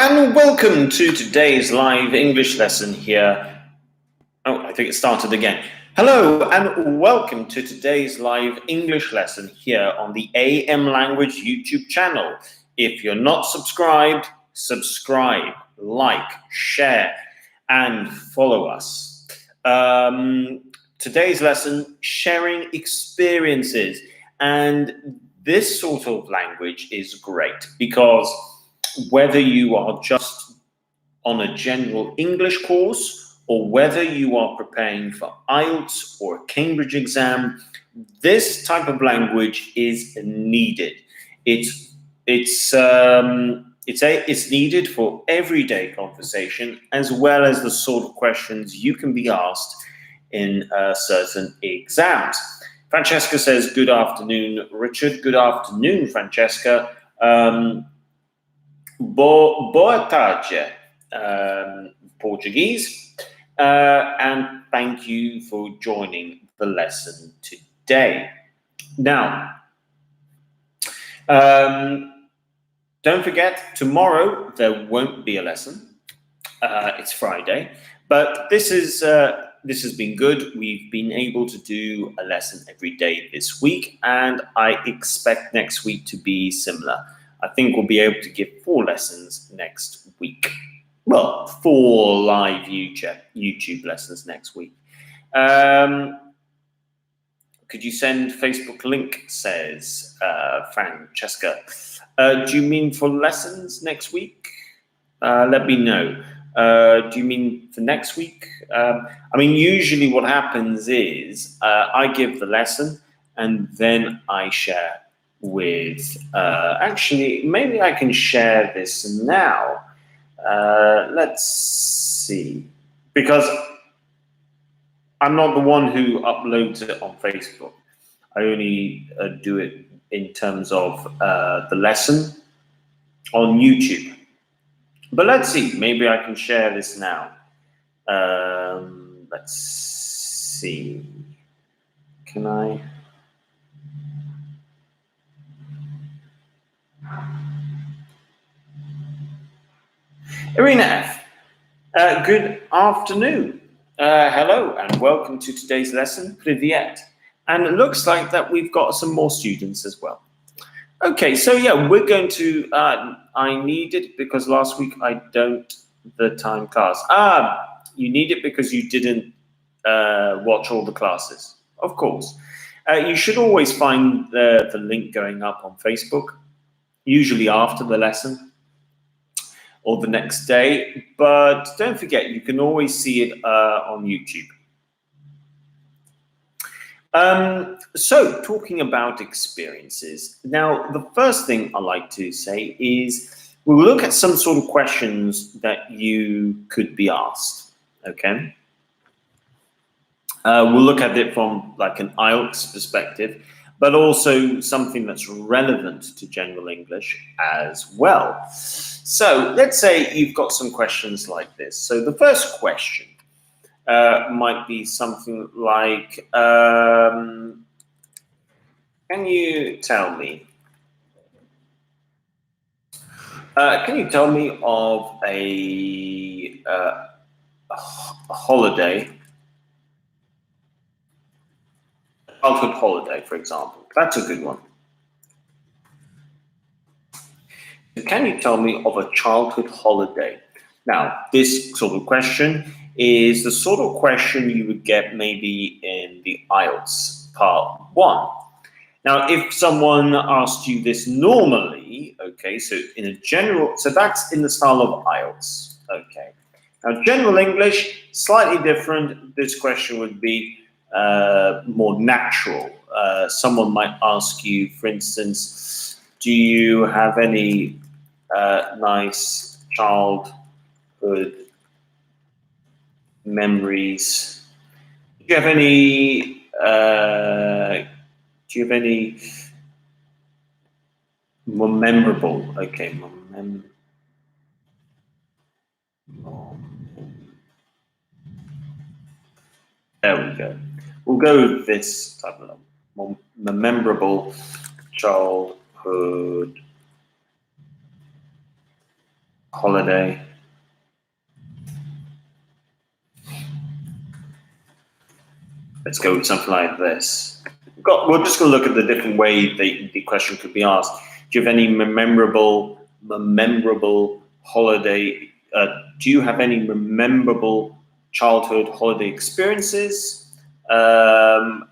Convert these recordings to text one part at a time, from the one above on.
and welcome to today's live English lesson here. Oh, I think it started again. Hello, and welcome to today's live English lesson here on the AM Language YouTube channel. If you're not subscribed, subscribe, like, share, and follow us. Today's lesson, sharing experiences. And this sort of language is great because whether you are just on a general English course or whether you are preparing for IELTS or a Cambridge exam, this type of language is needed. It's needed for everyday conversation as well as the sort of questions you can be asked in certain exams. Francesca says, good afternoon, Richard. Good afternoon, Francesca. Boa tarde, Portuguese, and thank you for joining the lesson today. Now, don't forget, tomorrow there won't be a lesson. It's Friday, but this has been good. We've been able to do a lesson every day this week, and I expect next week to be similar. I think we'll be able to give 4 lessons next week. Well, 4 live YouTube lessons next week. Could you send Facebook link, says Francesca. Do you mean for lessons next week? Let me know. Do you mean for next week? I mean, usually what happens is I give the lesson and then I share with, actually, maybe I can share this now. Let's see, because I'm not the one who uploads it on Facebook. I only do it in terms of the lesson on YouTube. But let's see, maybe I can share this now. Let's see, can I? Irina F. Good afternoon. Hello and welcome to today's lesson. Privyet. And it looks like that we've got some more students as well. Okay, so yeah, we're going to, I need it because last week I don't, the time class. You need it because you didn't watch all the classes. Of course. You should always find the link going up on Facebook, usually after the lesson or the next day, but don't forget, you can always see it on YouTube. So, talking about experiences. Now, the first thing I like to say is we'll look at some sort of questions that you could be asked, okay? We'll look at it from like an IELTS perspective, but also something that's relevant to general English as well. So let's say you've got some questions like this. So the first question might be something like, can you tell me of a holiday, childhood holiday, for example? That's a good one. Can you tell me of a childhood holiday? Now, this sort of question is the sort of question you would get maybe in the IELTS part 1. Now, if someone asked you this normally, okay, so in a general, so that's in the style of IELTS, okay. Now, general English, slightly different. This question would be more natural. Someone might ask you, for instance, do you have any nice childhood memories? Do you have any more memorable? Okay, there we go. We'll go with this type of more memorable childhood holiday. Let's go with something like this. We're just going to look at the different way the question could be asked. Do you have any memorable holiday? Do you have any memorable childhood holiday experiences? And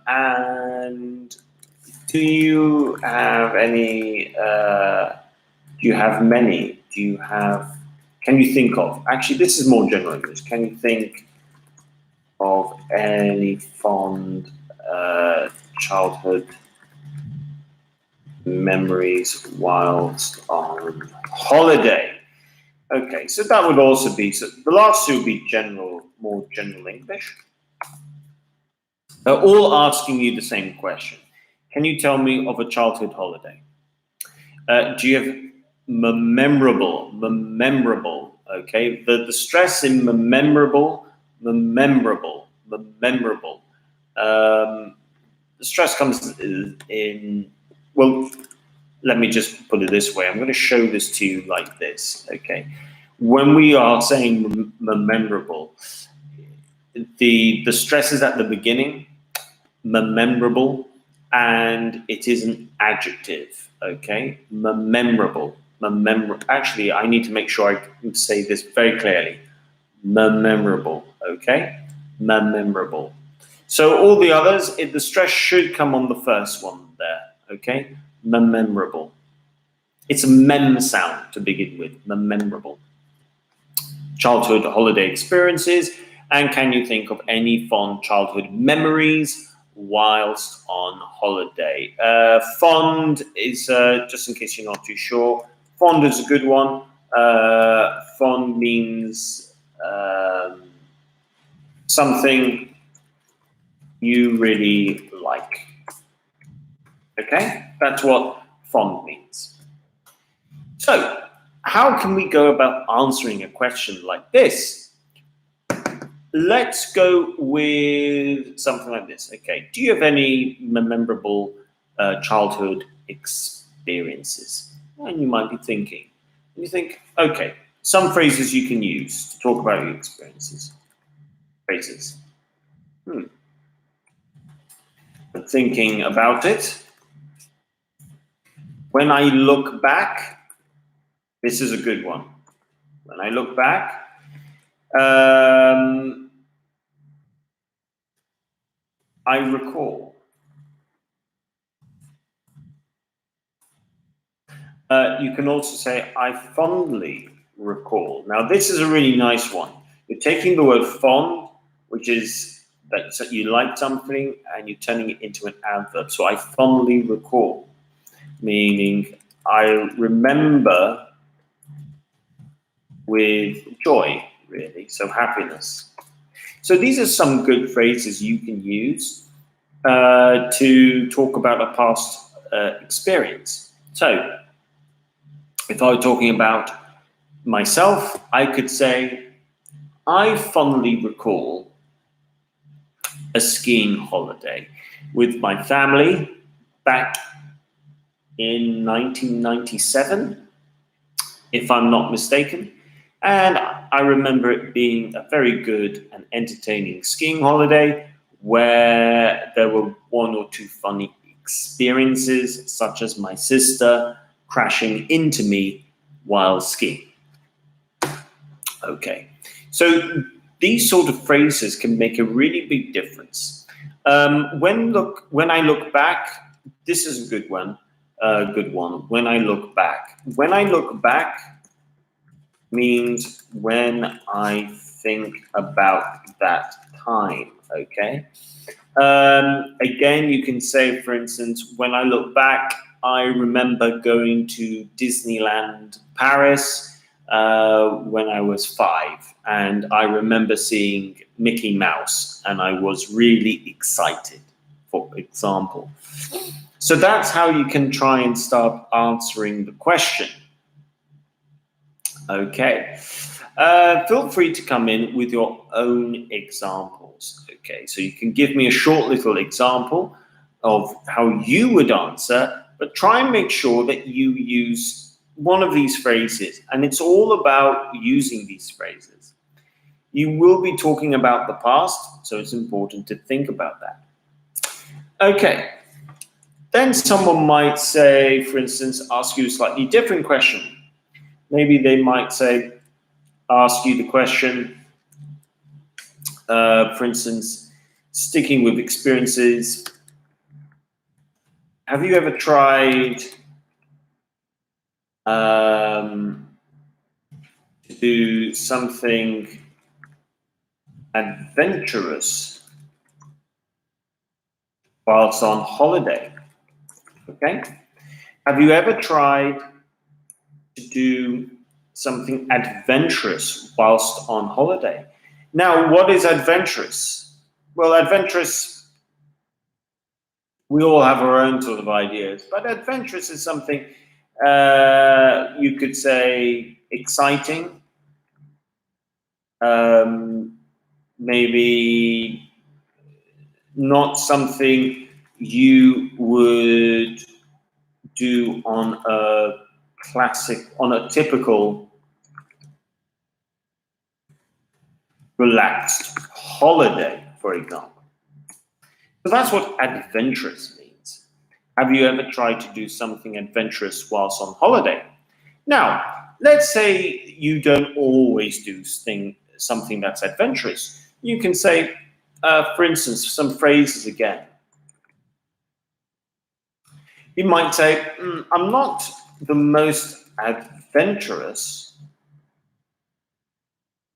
do you have any? Do you have many? Can you think of? Actually, this is more general English. Can you think of any fond childhood memories whilst on holiday? Okay, so that would also be, so the last two would be more general English. They're all asking you the same question. Can you tell me of a childhood holiday? Do you have memorable, okay? The stress in memorable. The stress comes in, well, let me just put it this way. I'm going to show this to you like this, okay? When we are saying memorable, the stress is at the beginning, memorable, and it is an adjective, okay? Memorable. Actually, I need to make sure I can say this very clearly. Memorable, okay? Memorable. So all the others, the stress should come on the first one there, okay? Memorable. It's a mem sound to begin with, memorable. Childhood holiday experiences, and can you think of any fond childhood memories whilst on holiday? Fond is, just in case you're not too sure, fond is a good one. Fond means something you really like. Okay, that's what fond means. So, how can we go about answering a question like this? Let's go with something like this. Okay, do you have any memorable childhood experiences? And you might be thinking, you think, okay, some phrases you can use to talk about your experiences. Phrases. I'm thinking about it. When I look back, this is a good one. When I look back, I recall. You can also say, I fondly recall. Now, this is a really nice one. You're taking the word fond, which is that you like something, and you're turning it into an adverb. So I fondly recall, meaning I remember with joy, really, so happiness. So these are some good phrases you can use to talk about a past experience. So if I were talking about myself, I could say, I fondly recall a skiing holiday with my family back in 1997, if I'm not mistaken. And I remember it being a very good and entertaining skiing holiday where there were one or two funny experiences, such as my sister crashing into me while skiing. Okay, so these sort of phrases can make a really big difference. When I look back, this is a good one. When I look back. When I look back means when I think about that time, okay? Again, you can say, for instance, when I look back, I remember going to Disneyland Paris when I was 5, and I remember seeing Mickey Mouse, and I was really excited, for example. So that's how you can try and start answering the question. Okay. Feel free to come in with your own examples. Okay, so you can give me a short little example of how you would answer, but try and make sure that you use one of these phrases, and it's all about using these phrases. You will be talking about the past, so it's important to think about that. Okay, then someone might say, for instance, ask you a slightly different question. Maybe they might say, ask you the question, for instance, sticking with experiences, have you ever tried to do something adventurous whilst on holiday? Okay. Have you ever tried to do something adventurous whilst on holiday? Now, what is adventurous? Well, adventurous, we all have our own sort of ideas, but adventurous is something you could say exciting, maybe not something you would do on a typical relaxed holiday, for example. So that's what adventurous means. Have you ever tried to do something adventurous whilst on holiday? Now, let's say you don't always do something that's adventurous. You can say, for instance, some phrases again. You might say, I'm not the most adventurous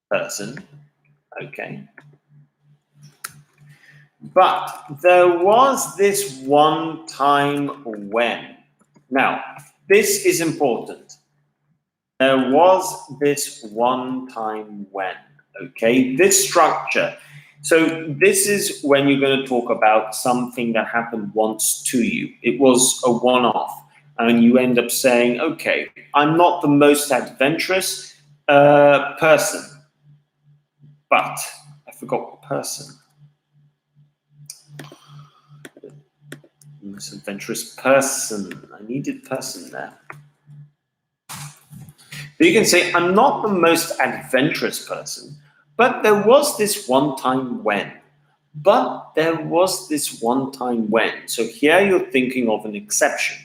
person, okay? But there was this one time when. Now, this is important. There was this one time when, okay? This structure. So this is when you're going to talk about something that happened once to you. It was a one-off. And you end up saying, okay, I'm not the most adventurous person. But, I forgot what person. Most adventurous person. I needed person there. So you can say, I'm not the most adventurous person, but there was this one time when. But there was this one time when. So here you're thinking of an exception.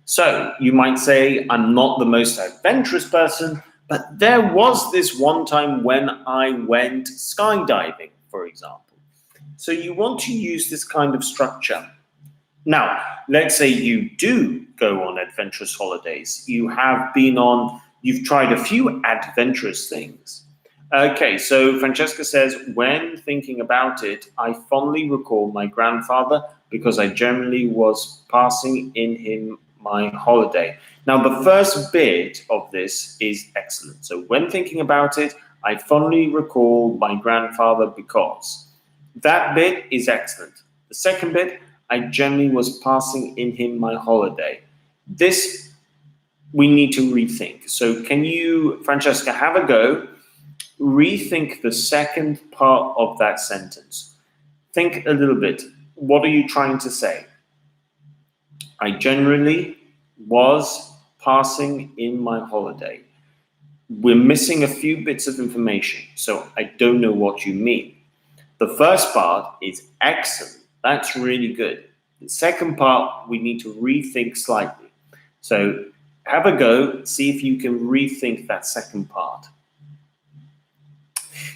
So you might say, I'm not the most adventurous person, but there was this one time when I went skydiving, for example. So you want to use this kind of structure. Now, let's say you do go on adventurous holidays. You've tried a few adventurous things. Okay, so Francesca says, when thinking about it, I fondly recall my grandfather because I generally was passing in him my holiday. Now, the first bit of this is excellent. So when thinking about it, I fondly recall my grandfather because. That bit is excellent. The second bit, I generally was passing in him my holiday. This we need to rethink. So can you, Francesca, have a go? Rethink the second part of that sentence. Think a little bit. What are you trying to say? I generally was passing in my holiday. We're missing a few bits of information, so I don't know what you mean. The first part is excellent. That's really good. The second part, we need to rethink slightly. So have a go, see if you can rethink that second part.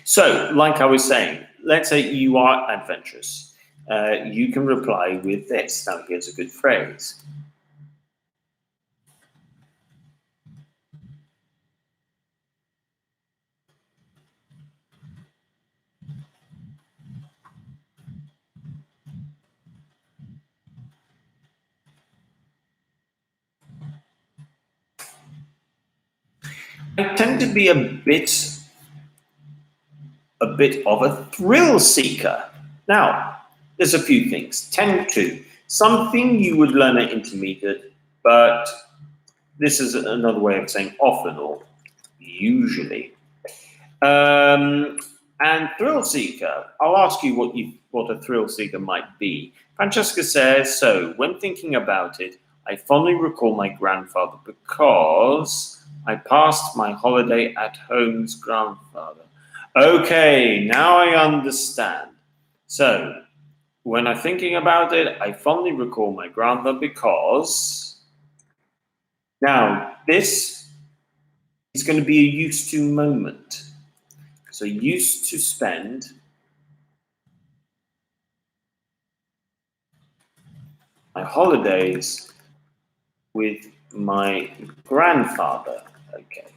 So, like I was saying, let's say you are adventurous. You can reply with this. Now, here's a good phrase. I tend to be a bit of a thrill seeker. Now, there's a few things. Tend to. Something you would learn at intermediate, but this is another way of saying often or usually. And thrill seeker, I'll ask you what a thrill seeker might be. Francesca says, so when thinking about it, I fondly recall my grandfather because I passed my holiday at home's grandfather. Okay, now I understand. So, when I'm thinking about it, I fondly recall my grandfather because... Now, this is going to be a used to moment. So, used to spend my holidays with my grandfather. Okay.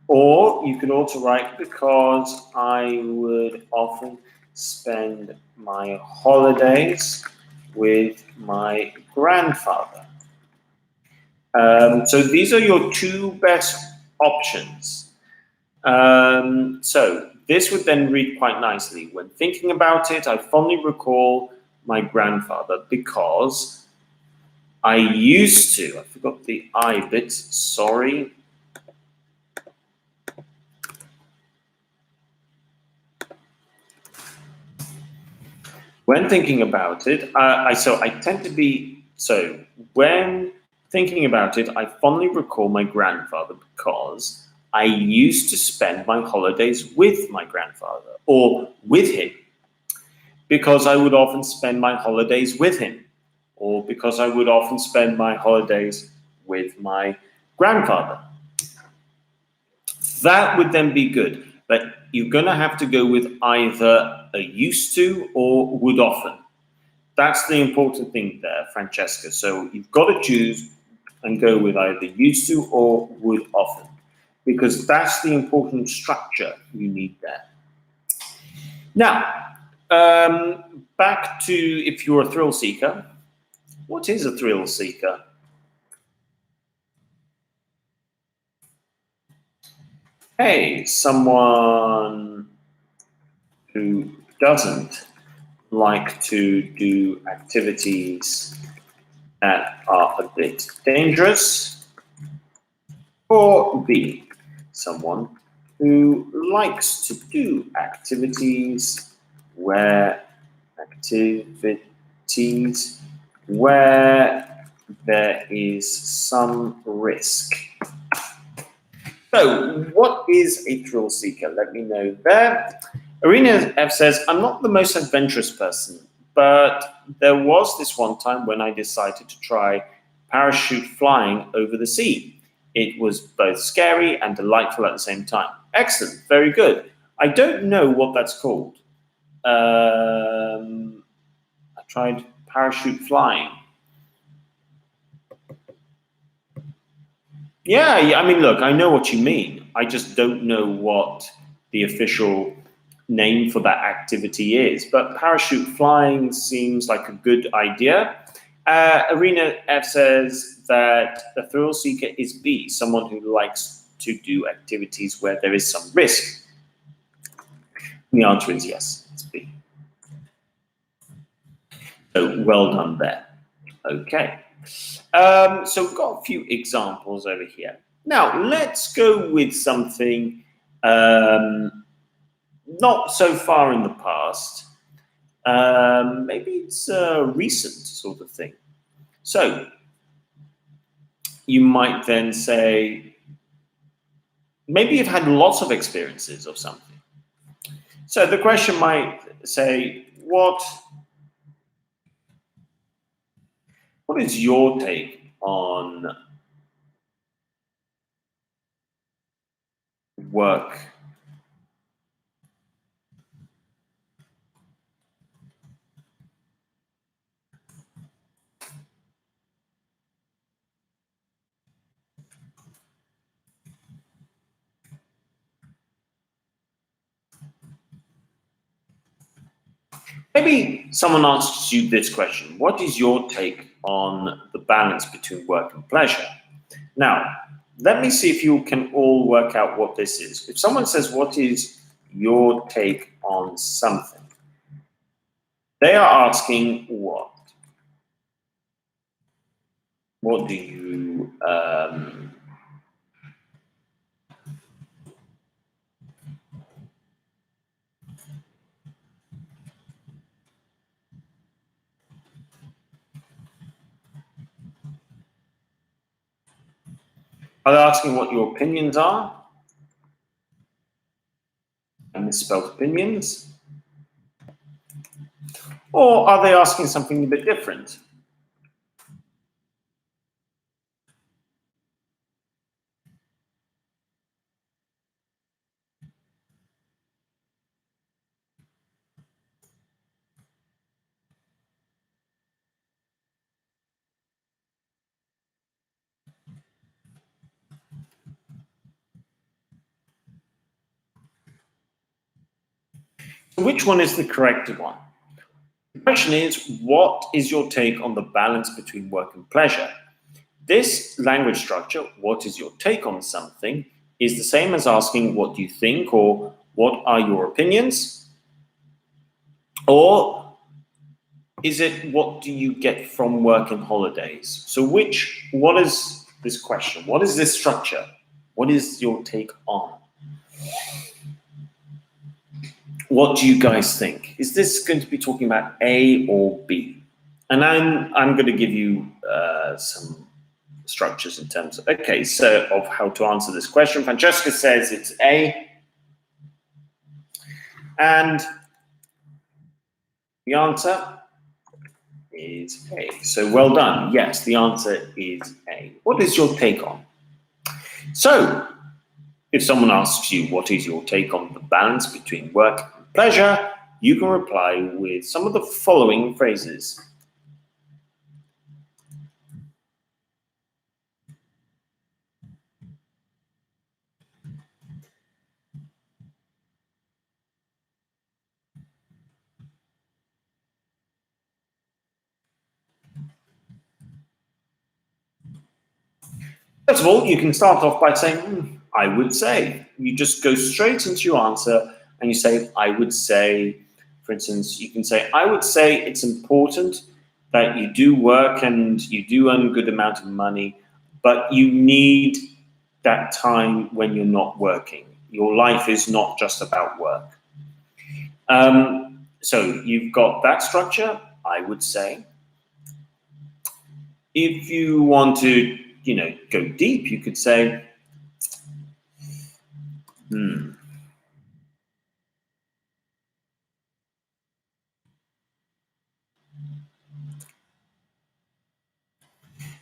Or you can also write because I would often spend my holidays with my grandfather. So these are your two best options. So this would then read quite nicely. When thinking about it, I fondly recall my grandfather because I used to, I forgot the I bit, sorry. When thinking about it, when thinking about it, I fondly recall my grandfather because I used to spend my holidays with my grandfather, or with him, because I would often spend my holidays with him, or because I would often spend my holidays with my grandfather. That would then be good, but you're going to have to go with either a used to or would often. That's the important thing there, Francesca. So you've got to choose and go with either used to or would often, because that's the important structure you need there. Now, back to if you're a thrill seeker. What is a thrill seeker? Hey, someone who doesn't like to do activities that are a bit dangerous, or B, someone who likes to do activities where there is some risk. So, what is a thrill seeker? Let me know there. Arena F says, I'm not the most adventurous person, but there was this one time when I decided to try parachute flying over the sea. It was both scary and delightful at the same time. Excellent, very good. I don't know what that's called. I tried parachute flying. Yeah, I mean, look, I know what you mean. I just don't know what the official name for that activity is. But parachute flying seems like a good idea. Arena F says that a thrill seeker is B, someone who likes to do activities where there is some risk. And the answer is yes, it's B. So well done there. Okay. So we've got a few examples over here. Now, let's go with something not so far in the past. Maybe it's a recent sort of thing. So you might then say, maybe you've had lots of experiences of something. So the question might say, what is your take on work? Maybe someone asks you this question: what is your take on the balance between work and pleasure? Now, let me see if you can all work out what this is. If someone says, what is your take on something? They are asking what? What do you... Are they asking what your opinions are? And misspelled opinions? Or are they asking something a bit different? Which one is the correct one? The question is, what is your take on the balance between work and pleasure? This language structure, what is your take on something, is the same as asking what do you think or what are your opinions? Or is it what do you get from work and holidays? So what is this question? What is this structure? What is your take on? What do you guys think? Is this going to be talking about A or B? And I'm going to give you some structures in terms of, okay, so of how to answer this question. Francesca says it's A. And the answer is A. So well done. Yes, the answer is A. What is your take on? So if someone asks you what is your take on the balance between work and pleasure, you can reply with some of the following phrases. First of all, you can start off by saying, I would say. You just go straight into your answer and you say, I would say. For instance, you can say, I would say it's important that you do work and you do earn a good amount of money, but you need that time when you're not working. Your life is not just about work. So you've got that structure, I would say. If you want to, go deep, you could say,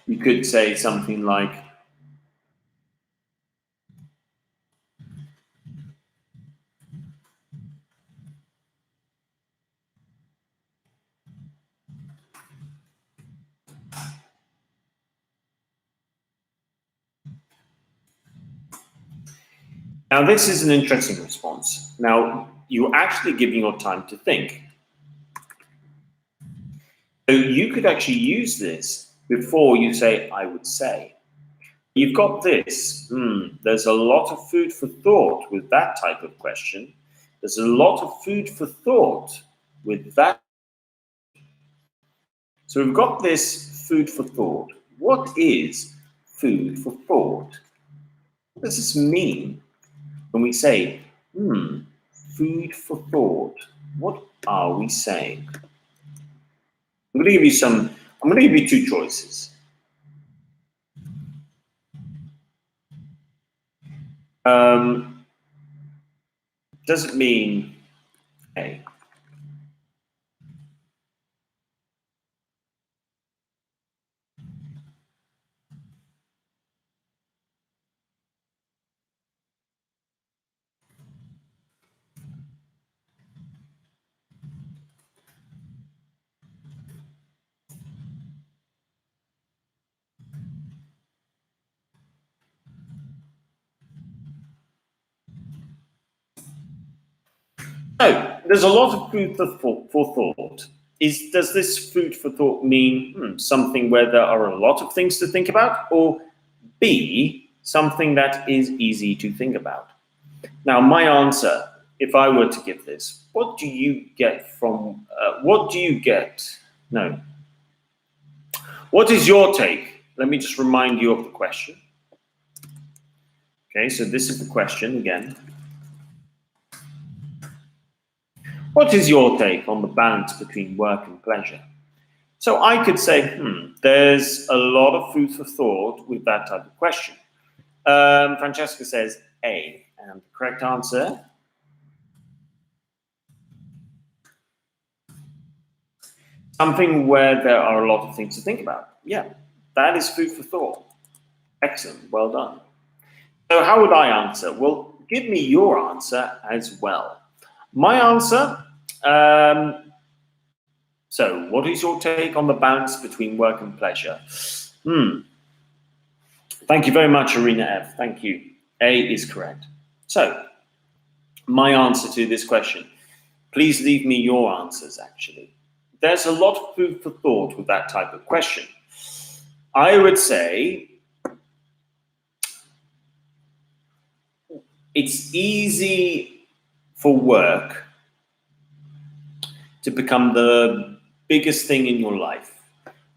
You could say something like, now this is an interesting response. Now, you're actually giving your time to think. So you could actually use this before you say, I would say. You've got this. There's a lot of food for thought with that type of question. There's a lot of food for thought with that. So we've got this food for thought. What is food for thought? What does this mean when we say, food for thought? What are we saying? I'm going to give you two choices. Does it mean A? No, there's a lot of food for thought. Does this food for thought mean something where there are a lot of things to think about, or B, something that is easy to think about? Now, my answer, if I were to give this, what do you get from, what is your take? Let me just remind you of the question. Okay, so this is the question again. What is your take on the balance between work and pleasure? So I could say, there's a lot of food for thought with that type of question. Francesca says A. And the correct answer, something where there are a lot of things to think about. Yeah, that is food for thought. Excellent, well done. So how would I answer? Well, give me your answer as well. My answer, so what is your take on the balance between work and pleasure? Thank you very much, Arena F. Thank you. A is correct. So, my answer to this question, please leave me your answers, actually. There's a lot of food for thought with that type of question. I would say it's easy for work to become the biggest thing in your life.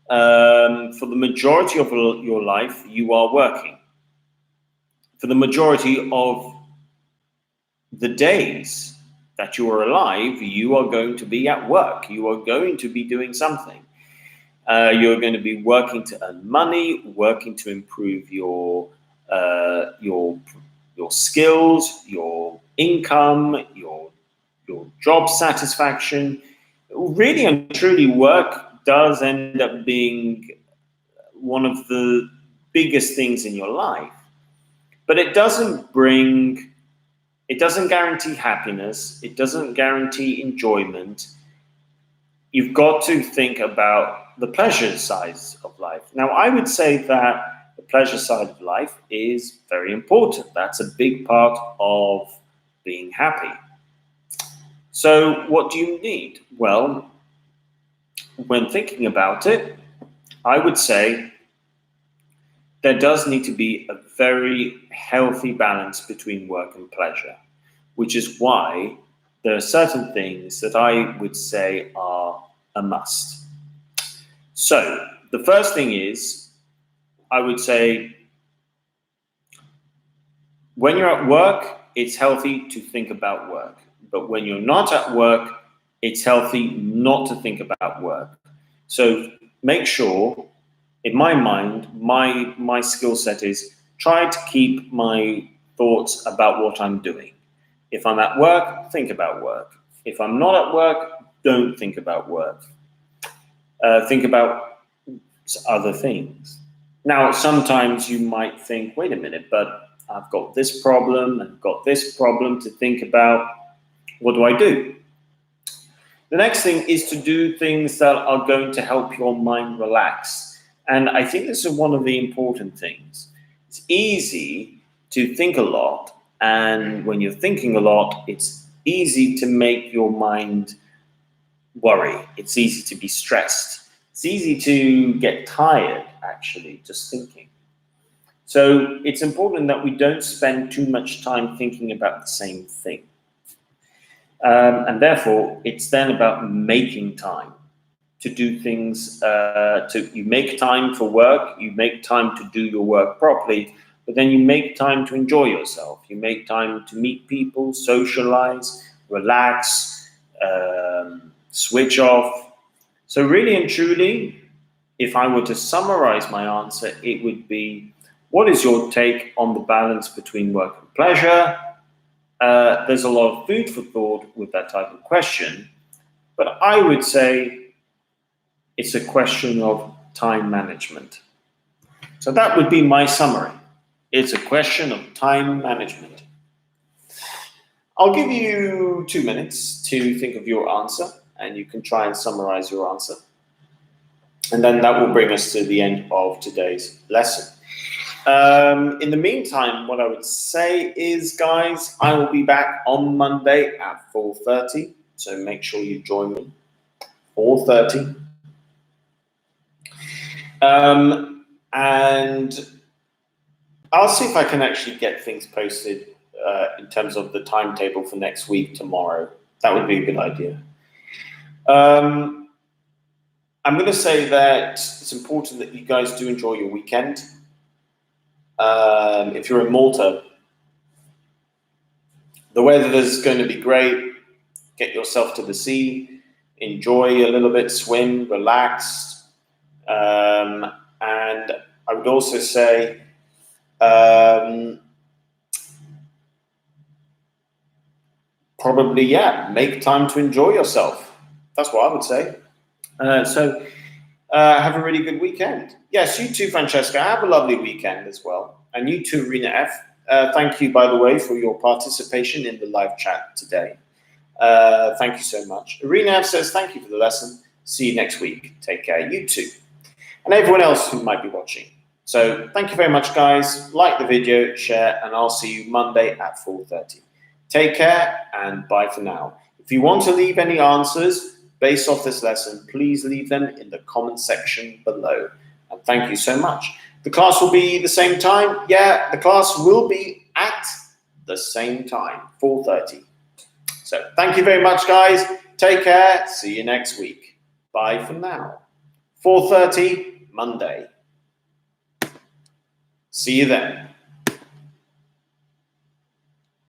For the majority of your life, you are working. For the majority of the days that you are alive, you are going to be at work. You are going to be doing something. You're going to be working to earn money, working to improve your skills, your income, your job satisfaction. Really and truly, work does end up being one of the biggest things in your life. But it doesn't guarantee happiness. It doesn't guarantee enjoyment. You've got to think about the pleasure side of life. Now, I would say that the pleasure side of life is very important. That's a big part of being happy. So what do you need? Well, when thinking about it, I would say there does need to be a very healthy balance between work and pleasure, which is why there are certain things that I would say are a must. So the first thing is, I would say, when you're at work, it's healthy to think about work. But when you're not at work, it's healthy not to think about work. So make sure, in my mind, my skill set is try to keep my thoughts about what I'm doing. If I'm at work, think about work. If I'm not at work, don't think about work. Think about other things. Now, sometimes you might think, wait a minute, but I've got this problem, I've got this problem to think about. What do I do? The next thing is to do things that are going to help your mind relax. And I think this is one of the important things. It's easy to think a lot, and when you're thinking a lot, it's easy to make your mind worry. It's easy to be stressed. It's easy to get tired, actually, just thinking. So it's important that we don't spend too much time thinking about the same thing. And therefore, it's then about making time to do things. You make time for work, you make time to do your work properly, but then you make time to enjoy yourself. You make time to meet people, socialize, relax, switch off. So really and truly, if I were to summarize my answer, it would be, what is your take on the balance between work and pleasure? There's a lot of food for thought with that type of question, but I would say it's a question of time management. So that would be my summary. It's a question of time management. I'll give you 2 minutes to think of your answer, and you can try and summarize your answer. And then that will bring us to the end of today's lesson. In the meantime, what I would say is, guys, I will be back on Monday at 4:30. So make sure you join me. 4:30. And I'll see if I can actually get things posted in terms of the timetable for next week tomorrow. That would be a good idea. I'm going to say that it's important that you guys do enjoy your weekend. If you're in Malta, the weather is going to be great. Get yourself to the sea, enjoy a little bit, swim, relax. And I would also say Probably, yeah, make time to enjoy yourself. That's what I would say. Have a really good weekend. Yes, you too, Francesca. Have a lovely weekend as well. And you too, Rena F. Thank you, by the way, for your participation in the live chat today. Thank you so much. Rena F says, thank you for the lesson. See you next week. Take care. You too. And everyone else who might be watching. So thank you very much, guys. Like the video, share, and I'll see you Monday at 4:30. Take care and bye for now. If you want to leave any answers based off this lesson, please leave them in the comment section below. And thank you so much. The class will be the same time. Yeah, the class will be at the same time, 4:30. So thank you very much, guys. Take care. See you next week. Bye for now. 4:30 Monday. See you then.